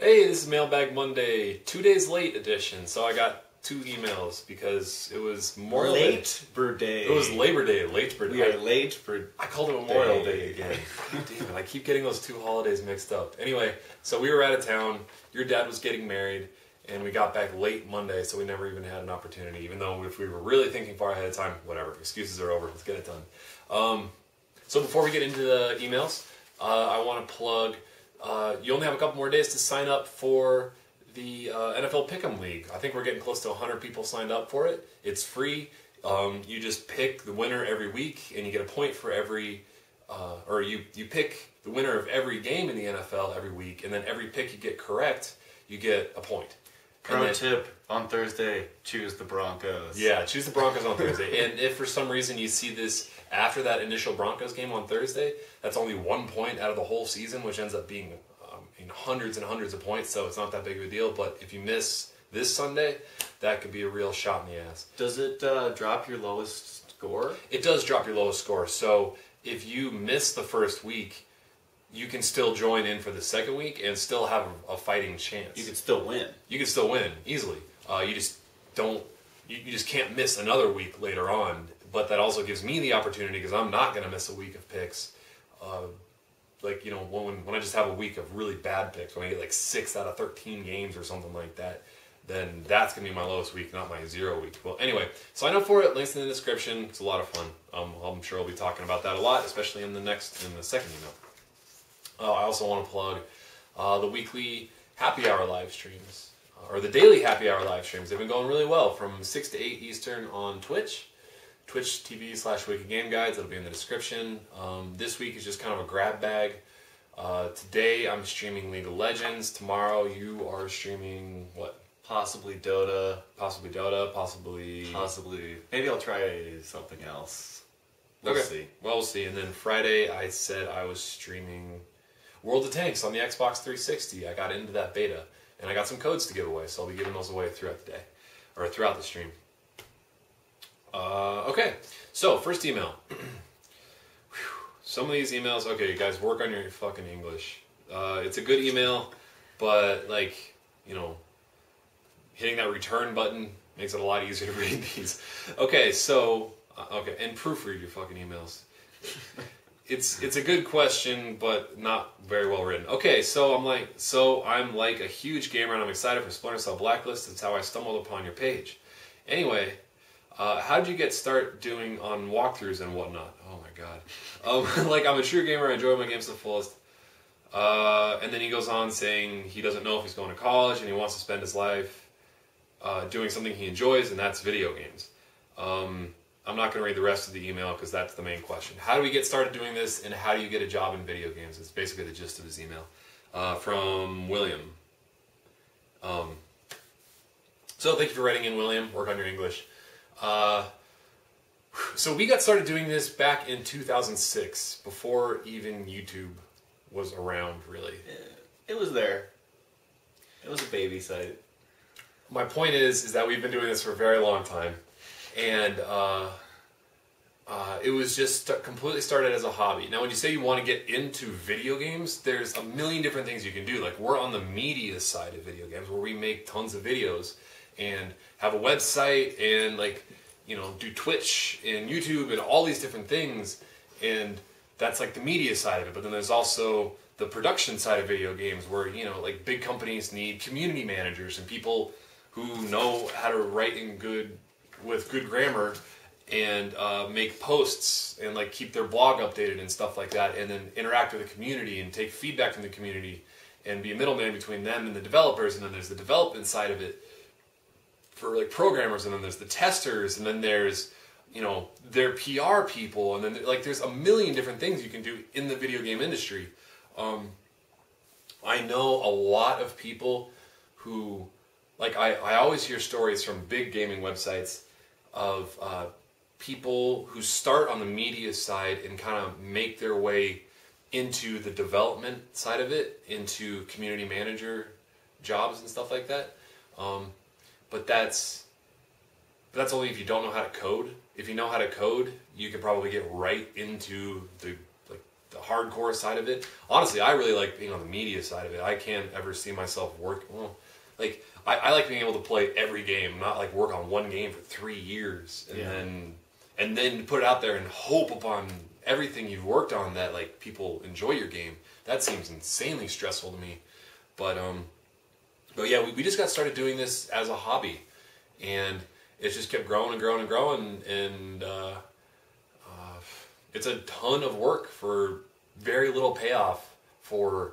Hey, this is Mailbag Monday, 2 days late edition. So I got 2 emails because it was Memorial Day. Latebor Day. It was Labor Day, Latebor Day. We are late for. I called it Memorial Day again. God damn it, I keep getting those 2 holidays mixed up. Anyway, so we were out of town. Your dad was getting married, and we got back late Monday, so we never even had an opportunity. Even though if we were really thinking far ahead of time, whatever, excuses are over. Let's get it done. So before we get into the emails, I want to plug. You only have a couple more days to sign up for the NFL Pick'em League. I think we're getting close to 100 people signed up for it. It's free. You just pick the winner every week, and you get a point for every, or you pick the winner of every game in the NFL every week, and then every pick you get correct, you get a point. Pro tip, on Thursday, choose the Broncos. Yeah, choose the Broncos on Thursday. And if for some reason you see this after that initial Broncos game on Thursday, that's only 1 point out of the whole season, which ends up being hundreds and hundreds of points, so it's not that big of a deal. But if you miss this Sunday, that could be a real shot in the ass. Does it drop your lowest score? It does drop your lowest score. So if you miss the first week, you can still join in for the second week and still have a fighting chance. You can still win. You can still win easily. You just don't. You just can't miss another week later on. But that also gives me the opportunity, because I'm not going to miss a week of picks. Like, you know, when I just have a week of really bad picks, when I get like 6 out of 13 games or something like that, then that's going to be my lowest week, not my 0 week. Well, anyway, sign up for it. Links in the description. It's a lot of fun. I'm sure I'll be talking about that a lot, especially in the second email. I also want to plug the weekly happy hour live streams, or the daily happy hour live streams. They've been going really well from 6 to 8 Eastern on Twitch. Twitch TV/WikiGameGuides, it'll be in the description. This week is just kind of a grab bag. Today I'm streaming League of Legends. Tomorrow you are streaming what? Possibly Dota. Possibly Dota, possibly... Maybe I'll try something else. We'll We'll see. see. Well, we'll see. And then Friday I said I was streaming World of Tanks on the Xbox 360. I got into that beta, and I got some codes to give away, so I'll be giving those away throughout the day, or throughout the stream. Okay, so first email. Some of these emails, okay, you guys work on your fucking English. It's a good email, but like, you know, hitting that return button makes it a lot easier to read these. Okay, so, okay, and proofread your fucking emails. It's a good question, but not very well written. Okay, so I'm like a huge gamer, and I'm excited for Splinter Cell Blacklist. That's how I stumbled upon your page. Anyway, how did you start doing on walkthroughs and whatnot? Oh my god. Like, I'm a true gamer, I enjoy my games to the fullest. And then he goes on saying he doesn't know if he's going to college and he wants to spend his life doing something he enjoys, and that's video games. I'm not going to read the rest of the email because that's the main question. How do we get started doing this, and how do you get a job in video games? It's basically the gist of his email. From William. So thank you for writing in, William. Work on your English. So we got started doing this back in 2006, before even YouTube was around, really. It was there. It was a baby site. My point is that we've been doing this for a very long time, and it was just completely started as a hobby. Now, when you say you want to get into video games, there's a million different things you can do. Like, we're on the media side of video games, where we make tons of videos and have a website and, like, you know, do Twitch and YouTube and all these different things, and that's like the media side of it. But then there's also the production side of video games, where, you know, like, big companies need community managers and people who know how to write with good grammar and make posts and, like, keep their blog updated and stuff like that, and then interact with the community and take feedback from the community and be a middleman between them and the developers. And then there's the development side of it for, like, programmers, and then there's the testers, and then there's, you know, their PR people, and then, like, there's a million different things you can do in the video game industry. I know a lot of people who, like, I always hear stories from big gaming websites of people who start on the media side and kind of make their way into the development side of it, into community manager jobs and stuff like that. But that's only if you don't know how to code. If you know how to code, you can probably get right into the hardcore side of it. Honestly, I really like being on the media side of it. I can't ever see myself work. Well, like I like being able to play every game, not like work on one game for 3 years and then put it out there and hope upon everything you've worked on that like people enjoy your game. That seems insanely stressful to me. But yeah, we just got started doing this as a hobby, and it's just kept growing and growing and growing, and it's a ton of work for very little payoff for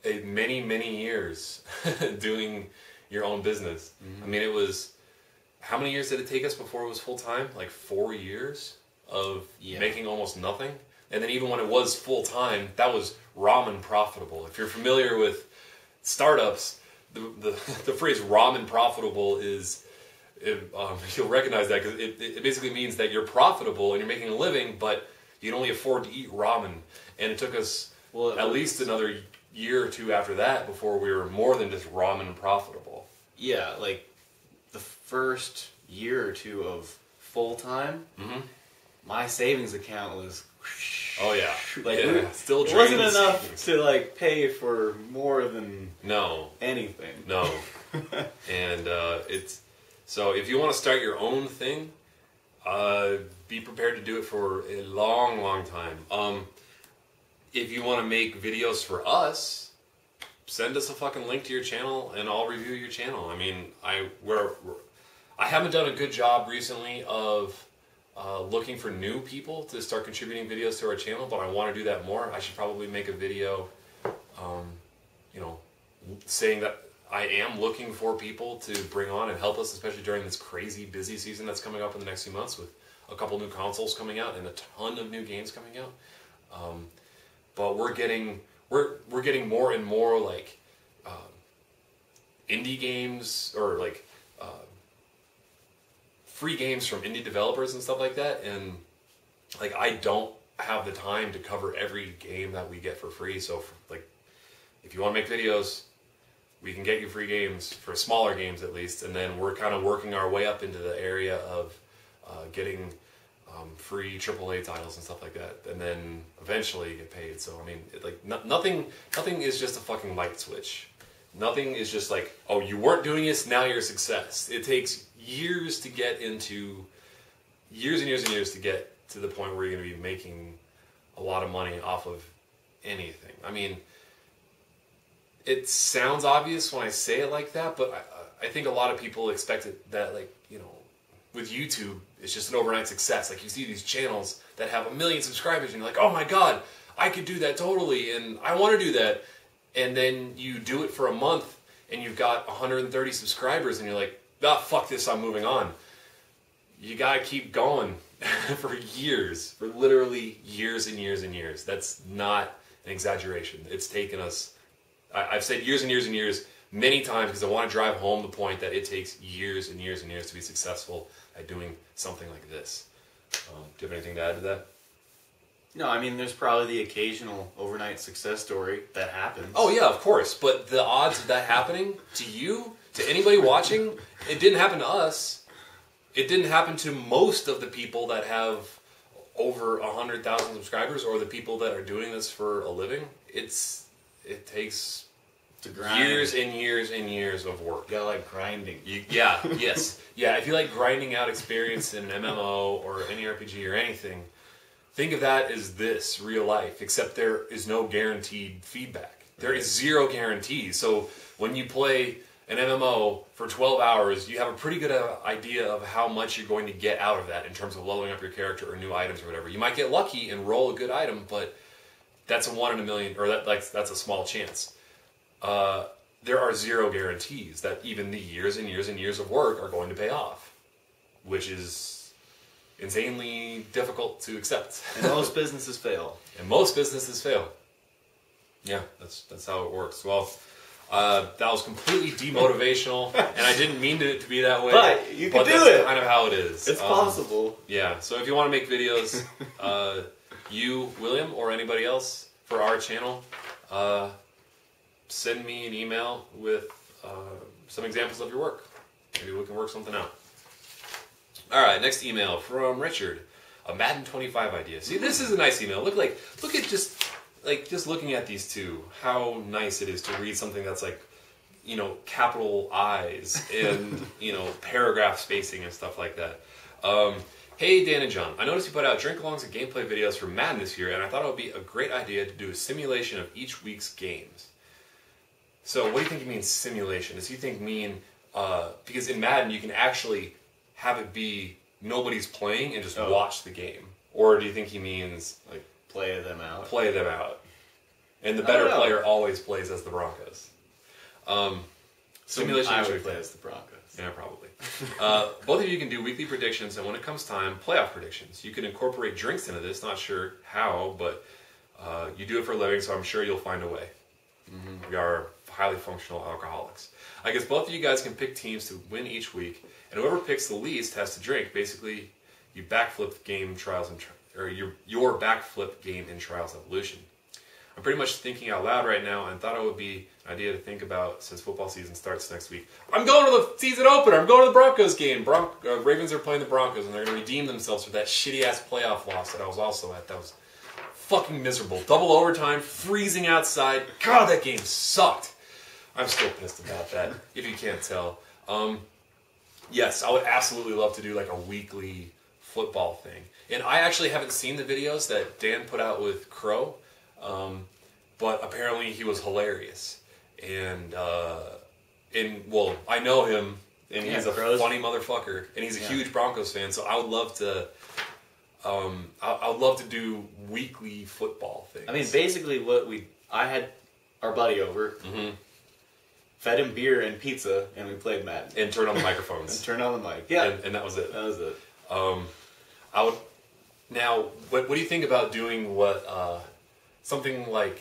many, many years doing your own business. I mean, it was, how many years did it take us before it was full time? Like 4 years of making almost nothing. And then even when it was full time, that was ramen profitable. If you're familiar with startups, the phrase ramen profitable is, you'll recognize that because it basically means that you're profitable and you're making a living, but you can only afford to eat ramen. And it took us at least another year or two after that before we were more than just ramen profitable. Yeah, like the first year or two of full time, my savings account was. Oh yeah, like still it wasn't enough to like pay for more than anything. No, and it's so if you want to start your own thing, be prepared to do it for a long, long time. If you want to make videos for us, send us a fucking link to your channel and I'll review your channel. I mean, I haven't done a good job recently of looking for new people to start contributing videos to our channel, but I want to do that more. I should probably make a video, saying that I am looking for people to bring on and help us, especially during this crazy busy season that's coming up in the next few months with a couple new consoles coming out and a ton of new games coming out. But we're getting more and more like indie games or like free games from indie developers and stuff like that, and like I don't have the time to cover every game that we get for free. So like if you want to make videos, we can get you free games for smaller games at least, and then we're kind of working our way up into the area of getting free AAA titles and stuff like that, and then eventually get paid. So I mean, nothing is just a fucking light switch. Nothing is just like, oh, you weren't doing this, now you're a success. It takes years to get into, years and years and years to get to the point where you're going to be making a lot of money off of anything. I mean, it sounds obvious when I say it like that, but I think a lot of people expect it that, like, with YouTube, it's just an overnight success. Like, you see these channels that have 1 million subscribers, and you're like, oh my god, I could do that totally, and I want to do that. And then you do it for a month, and you've got 130 subscribers, and you're like, ah, fuck this, I'm moving on. You gotta keep going for years, for literally years and years and years. That's not an exaggeration. It's taken us, I've said years and years and years many times because I want to drive home the point that it takes years and years and years to be successful at doing something like this. Do you have anything to add to that? No, I mean, there's probably the occasional overnight success story that happens. Oh yeah, of course. But the odds of that happening to you, to anybody watching, it didn't happen to us. It didn't happen to most of the people that have over 100,000 subscribers or the people that are doing this for a living. It takes years and years and years of work. You gotta like grinding. Yes. Yeah, if you like grinding out experience in an MMO or any RPG or anything, think of that as this, real life, except there is no guaranteed feedback. There is zero guarantees. So when you play an MMO for 12 hours, you have a pretty good idea of how much you're going to get out of that in terms of leveling up your character or new items or whatever. You might get lucky and roll a good item, but that's a 1 in a million, or that's a small chance. There are zero guarantees that even the years and years and years of work are going to pay off, which is insanely difficult to accept. And most businesses fail. Yeah, that's how it works. Well, that was completely demotivational, and I didn't mean it to be that way. But you can do that's it. Kind of how it is. It's possible. Yeah. So if you want to make videos, you, William, or anybody else for our channel, send me an email with some examples of your work. Maybe we can work something out. All right, next email from Richard. a Madden 25 idea. See, this is a nice email. Look at just looking at these two, how nice it is to read something that's like, you know, capital I's and, you know, paragraph spacing and stuff like that. Hey, Dan and John, I noticed you put out drink-alongs and gameplay videos for Madden this year, and I thought it would be a great idea to do a simulation of each week's games. So, what do you think he means simulation? Does he think because in Madden you can actually have it be nobody's playing and just watch the game? Or do you think he means like play them out? Play them out. And the better player always plays as the Broncos. Simulation I would play as the Broncos. Yeah, probably. Both of you can do weekly predictions, and when it comes time, playoff predictions. You can incorporate drinks into this. Not sure how, but you do it for a living, so I'm sure you'll find a way. Mm-hmm. We are highly functional alcoholics. I guess both of you guys can pick teams to win each week, and whoever picks the least has to drink. Basically, you backflip game trials or your backflip game in Trials Evolution. I'm pretty much thinking out loud right now and thought it would be an idea to think about since football season starts next week. I'm going to the season opener. I'm going to the Broncos game. Ravens are playing the Broncos, and they're going to redeem themselves for that shitty-ass playoff loss that I was also at. That was fucking miserable. Double overtime, freezing outside. God, that game sucked. I'm still pissed about that, if you can't tell. Yes, I would absolutely love to do like a weekly football thing. And I actually haven't seen the videos that Dan put out with Crow. But apparently he was hilarious, and I know him, and he's a funny motherfucker, and he's a huge Broncos fan. So I would love to, I would love to do weekly football things. I mean, basically, I had our buddy over, fed him beer and pizza, and we played Madden and turned on the microphones and turned on the mic. Yeah, and that was it. That was it. I would now. What do you think about doing something like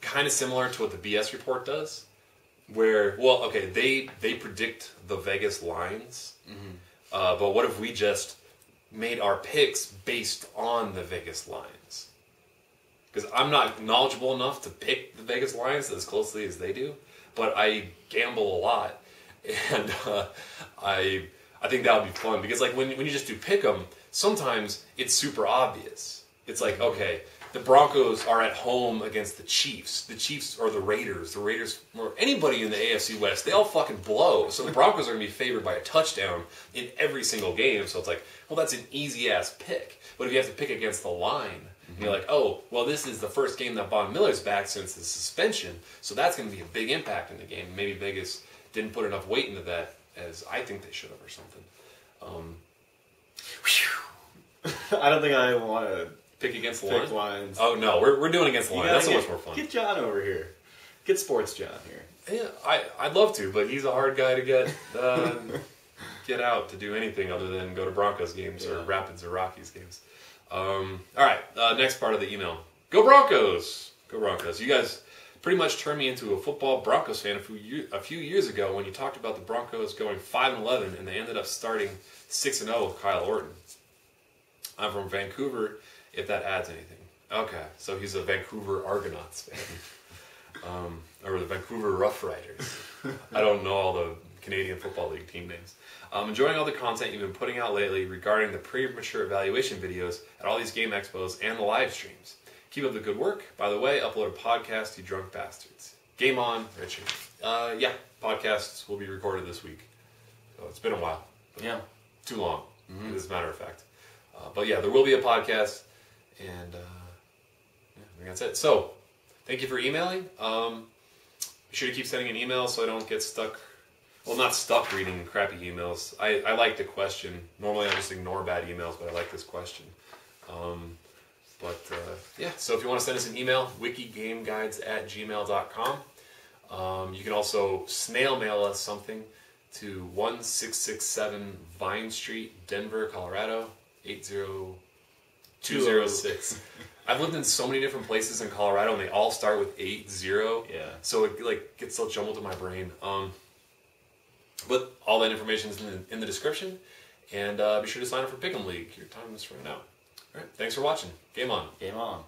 kind of similar to what the BS report does, where they predict the Vegas lines, but what if we just made our picks based on the Vegas lines? Because I'm not knowledgeable enough to pick the Vegas lines as closely as they do, but I gamble a lot, and I think that would be fun because like when you just do pick 'em, sometimes it's super obvious. It's like, okay, the Broncos are at home against the Chiefs. The Chiefs or the Raiders. The Raiders, or anybody in the AFC West, they all fucking blow. So the Broncos are going to be favored by a touchdown in every single game. So it's like, well, that's an easy-ass pick. But if you have to pick against the line, you're like, oh, well, this is the first game that Von Miller's back since the suspension. So that's going to be a big impact in the game. Maybe Vegas didn't put enough weight into that as I think they should have or something. I don't think I want to pick against the line? lines. Oh, no. We're doing against the line. That's so much more fun. Get John over here. Get Sports John here. Yeah, I'd love to, but he's a hard guy to get out to do anything other than go to Broncos games or Rapids or Rockies games. All right, next part of the email. Go Broncos! Go Broncos. You guys pretty much turned me into a football Broncos fan a few years ago when you talked about the Broncos going 5-11 and they ended up starting 6-0 with Kyle Orton. I'm from Vancouver, if that adds anything. Okay, so he's a Vancouver Argonauts fan. Or the Vancouver Rough Riders. I don't know all the Canadian Football League team names. I'm enjoying all the content you've been putting out lately regarding the premature evaluation videos at all these game expos and the live streams. Keep up the good work. By the way, upload a podcast, you drunk bastards. Game on, Richard. Yeah, podcasts will be recorded this week. So it's been a while. Yeah. Too long, as a matter of fact. But yeah, there will be a podcast, and I think that's it. So, thank you for emailing. Be sure to keep sending an email so I don't get stuck. Well, not stuck reading crappy emails. I like the question. Normally I just ignore bad emails, but I like this question. Yeah, so if you want to send us an email, wikigameguides@gmail.com. You can also snail mail us something to 1667 Vine Street, Denver, Colorado, 80206. I've lived in so many different places in Colorado, and they all start with 80. Yeah. So it gets so jumbled in my brain. But all that information is in the description, and be sure to sign up for Pick'em League. Your time is running out. All right, thanks for watching. Game on. Game on.